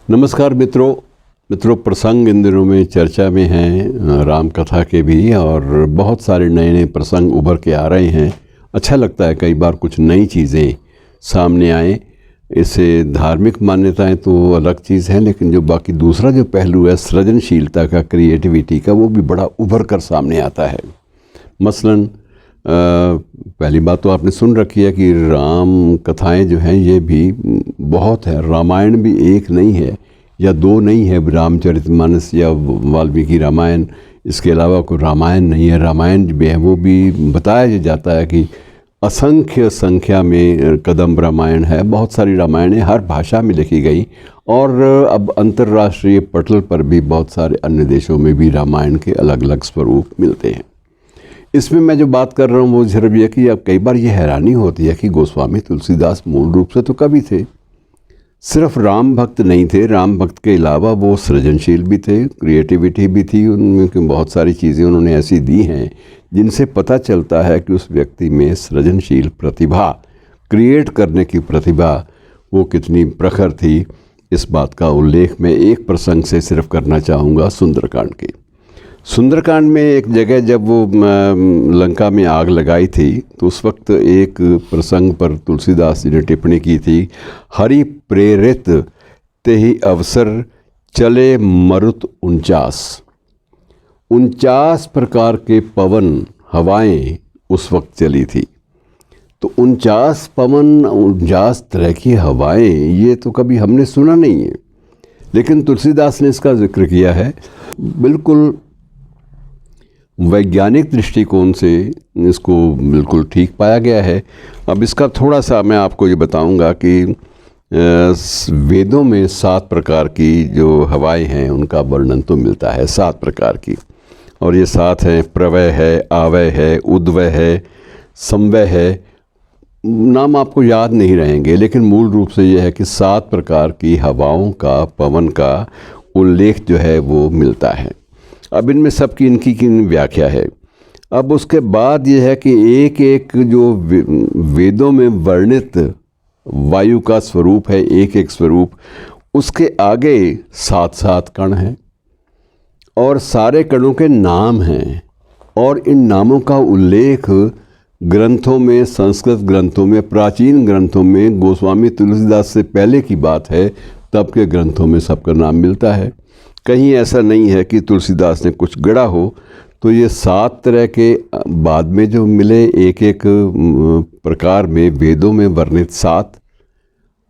नमस्कार मित्रों, प्रसंग इन दिनों में चर्चा में हैं, राम कथा के भी, और बहुत सारे नए नए प्रसंग उभर के आ रहे हैं। अच्छा लगता है कई बार कुछ नई चीज़ें सामने आए। इससे धार्मिक मान्यताएं तो अलग चीज़ हैं, लेकिन जो बाकी दूसरा जो पहलू है सृजनशीलता का, क्रिएटिविटी का, वो भी बड़ा उभर कर सामने आता है। मसलन पहली बात तो आपने सुन रखी है कि राम कथाएं जो हैं ये भी बहुत है। रामायण भी एक नहीं है या दो नहीं है, रामचरितमानस या वाल्मीकि रामायण, इसके अलावा कोई रामायण नहीं है। रामायण भी है, वो भी बताया जाता है कि असंख्य संख्या में कदम रामायण है। बहुत सारी रामायणें हर भाषा में लिखी गई, और अब अंतर्राष्ट्रीय पटल पर भी बहुत सारे अन्य देशों में भी रामायण के अलग अलग स्वरूप मिलते हैं। इसमें मैं जो बात कर रहा हूँ वो सिर्फ यह कि अब कई बार ये हैरानी होती है कि गोस्वामी तुलसीदास मूल रूप से तो कवि थे, सिर्फ राम भक्त नहीं थे। राम भक्त के अलावा वो सृजनशील भी थे, क्रिएटिविटी भी थी उनमें। बहुत सारी चीज़ें उन्होंने ऐसी दी हैं जिनसे पता चलता है कि उस व्यक्ति में सृजनशील प्रतिभा, क्रिएट करने की प्रतिभा वो कितनी प्रखर थी। इस बात का उल्लेख मैं एक प्रसंग से सिर्फ करना चाहूँगा, सुंदरकांड के। सुंदरकांड में एक जगह जब वो लंका में आग लगाई थी, तो उस वक्त एक प्रसंग पर तुलसीदास जी ने टिप्पणी की थी, हरि प्रेरित तेहि अवसर चले मरुत 49 प्रकार के पवन हवाएं उस वक्त चली थी। तो 49 पवन, 49 तरह की हवाएं, ये तो कभी हमने सुना नहीं है, लेकिन तुलसीदास ने इसका जिक्र किया है। बिल्कुल वैज्ञानिक दृष्टिकोण से इसको बिल्कुल ठीक पाया गया है। अब इसका थोड़ा सा मैं आपको ये बताऊंगा कि वेदों में 7 प्रकार की जो हवाएं हैं उनका वर्णन तो मिलता है, 7 प्रकार की। और ये 7 हैं, प्रवय है, आवय है, उद्वय है, संवय है। नाम आपको याद नहीं रहेंगे, लेकिन मूल रूप से ये है कि 7 प्रकार की हवाओं का, पवन का उल्लेख जो है वो मिलता है। अब इनमें सबकी इनकी व्याख्या है। अब उसके बाद ये है कि एक एक जो वेदों में वर्णित वायु का स्वरूप है, एक एक स्वरूप, उसके आगे 7 कण हैं, और सारे कणों के नाम हैं, और इन नामों का उल्लेख ग्रंथों में, संस्कृत ग्रंथों में, प्राचीन ग्रंथों में, गोस्वामी तुलसीदास से पहले की बात है, तब के ग्रंथों में सबका नाम मिलता है। कहीं ऐसा नहीं है कि तुलसीदास ने कुछ गढ़ा हो। तो ये 7 तरह के बाद में जो मिले एक एक प्रकार में, वेदों में वर्णित 7,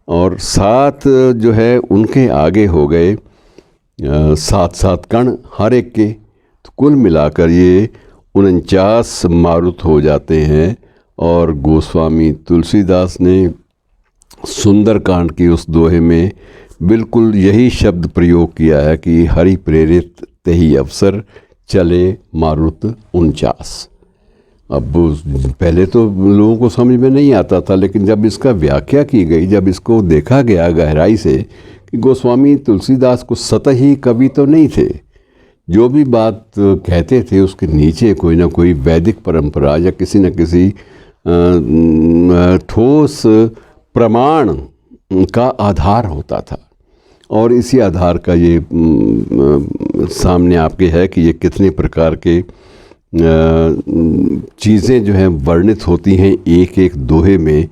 और 7 जो है उनके आगे हो गए 7 कण हर एक के। तो कुल मिलाकर ये 49 मारुत हो जाते हैं। और गोस्वामी तुलसीदास ने सुंदरकांड की उस दोहे में बिल्कुल यही शब्द प्रयोग किया है कि हरि प्रेरित तेहि अवसर चले मारुत 49। अब पहले तो लोगों को समझ में नहीं आता था, लेकिन जब इसका व्याख्या की गई, जब इसको देखा गया गहराई से कि गोस्वामी तुलसीदास को सतही कवि तो नहीं थे, जो भी बात कहते थे उसके नीचे कोई ना कोई वैदिक परंपरा या किसी न किसी ठोस प्रमाण का आधार होता था। और इसी आधार का ये सामने आपके है कि ये कितने प्रकार के चीज़ें जो हैं वर्णित होती हैं एक एक दोहे में।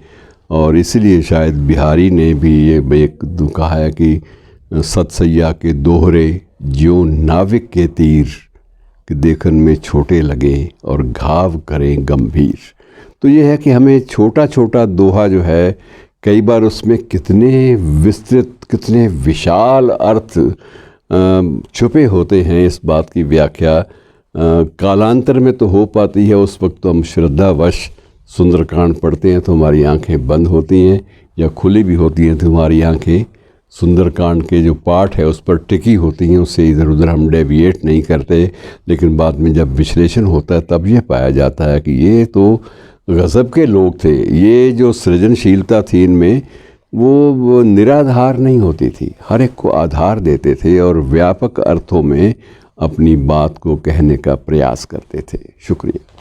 और इसलिए शायद बिहारी ने भी ये एक कहा है कि सतसैया के दोहरे ज्यों नाविक के तीर, कि देखन में छोटे लगे और घाव करें गंभीर। तो ये है कि हमें छोटा छोटा दोहा जो है, कई बार उसमें कितने विस्तृत, कितने विशाल अर्थ छुपे होते हैं, इस बात की व्याख्या कालांतर में तो हो पाती है। उस वक्त तो हम श्रद्धावश सुंदरकांड पढ़ते हैं तो हमारी आंखें बंद होती हैं, या खुली भी होती हैं तो हमारी आंखें सुंदरकांड के जो पाठ है उस पर टिकी होती हैं, उससे इधर उधर हम डेविएट नहीं करते। लेकिन बाद में जब विश्लेषण होता है तब यह पाया जाता है कि ये तो गज़ब के लोग थे। ये जो सृजनशीलता थी इनमें, वो निराधार नहीं होती थी, हर एक को आधार देते थे और व्यापक अर्थों में अपनी बात को कहने का प्रयास करते थे। शुक्रिया।